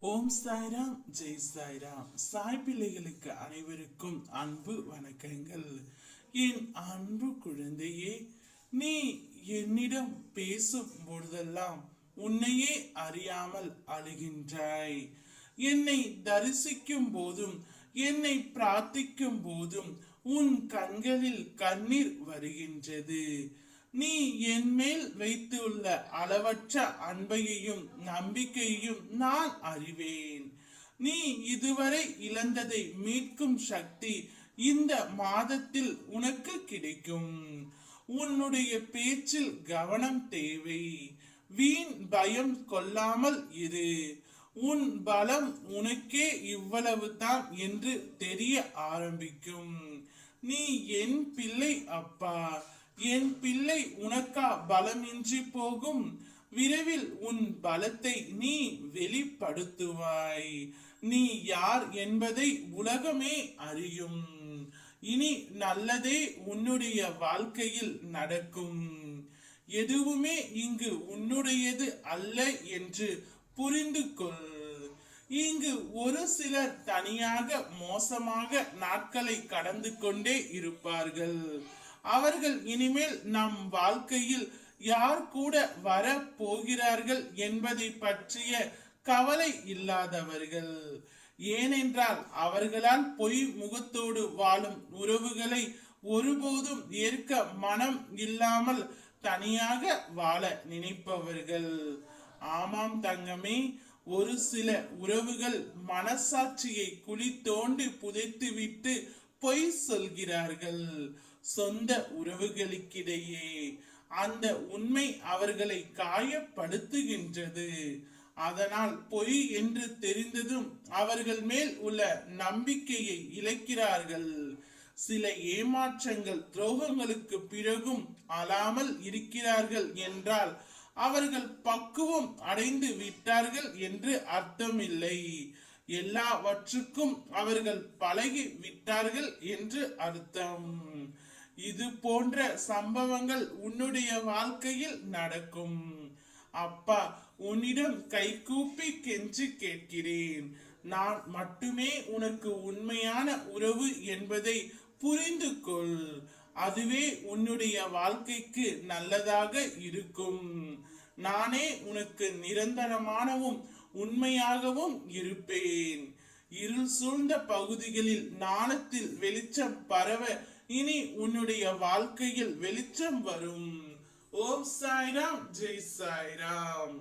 ஓம் சாய்ராம், ஜெய் சாய்ராம். சாய் பிள்ளைகளுக்கு அனைவருக்கும் அன்பு வணக்கங்கள். என் அன்பு குழந்தையே, நீ என்னிடம் பேசும் பொழுதெல்லாம் உன்னையே அறியாமல் அழுகின்றாய். என்னை தரிசிக்கும் போதும் என்னை பிரார்த்திக்கும் போதும் உன் கண்களில் கண்ணீர் வருகின்றது. நீ என் மேல் வைத்துள்ள அளவற்ற அன்பையையும் நம்பிக்கையையும் நான் அறிவேன். நீ இதுவரை இழந்ததை மீட்கும் சக்தி இந்த மாதத்தில் உனக்கு கிடைக்கும். உன்னுடைய பேச்சில் கவனம் தேவை. வீண் பயம் கொள்ளாமல் இரு. உன் பலம் உனக்கே இவ்வளவுதான் என்று தெரிய ஆரம்பிக்கும். நீ என் பிள்ளை அப்பா. என் பிள்ளை உனக்கா பலமின்றி போகும். விரைவில் உன் பலத்தை நீ வெளிப்படுத்துவாய். நீ யார் என்பதை உலகமே அறியும். இனி நல்லதே உன்னுடைய வாழ்க்கையில் நடக்கும். எதுவுமே இங்கு உன்னுடையது அல்ல என்று புரிந்து கொள். இங்கு ஒரு சிலர் தனியாக மோசமாக நாட்களை கடந்து கொண்டே இருப்பார்கள். அவர்கள் இனிமேல் நம் வாழ்க்கையில் யார் கூட வர போகிறார்கள் என்பதை பற்றிய கவலை இல்லாதவர்கள். ஏனென்றால் அவர்களால் பொய் முகத்தோடு வாழும் உறவுகளை ஒருபோதும் ஏற்க மனம் இல்லாமல் தனியாக வாழ நினைப்பவர்கள். ஆமாம் தங்கமே, ஒரு சில உறவுகள் மனசாட்சியை குழி தோண்டி புதைத்துவிட்டு பொய் சொல்கிறார்கள். சொந்த உறவுகளுக்கிடையே அந்த உண்மை அவர்களை காயப்படுத்துகின்றது. அதனால் பொய் என்று தெரிந்ததும் அவர்கள் மேல் உள்ள நம்பிக்கையை இழக்கிறார்கள். சில ஏமாற்றங்கள் துரோகங்களுக்கு பிறகும் அழாமல் இருக்கிறார்கள் என்றால் அவர்கள் பக்குவம் அடைந்து விட்டார்கள் என்று அர்த்தமில்லை. எல்லாவற்றுக்கும் அவர்கள் பழகி விட்டார்கள் என்று அர்த்தம். இது போன்ற சம்பவங்கள் உன்னுடைய வாழ்க்கையில் நடக்கும். அப்பா, உன்னிடம் கைகூப்பி கெஞ்சி கேட்கிறேன். நான் மட்டுமே உனக்கு உண்மையான உறவு என்பதை புரிந்து கொள். அதுவே உன்னுடைய வாழ்க்கைக்கு நல்லதாக இருக்கும். நானே உனக்கு நிரந்தரமானவும் உண்மையாகவும் இருப்பேன். இருள் சூழ்ந்த பகுதிகளில் ஞானத்தில் வெளிச்சம் பரவ இனி உன்னுடைய வாழ்க்கையில் வெளிச்சம் வரும். ஓம் சாய்ராம், ஜெய் சாய்ராம்.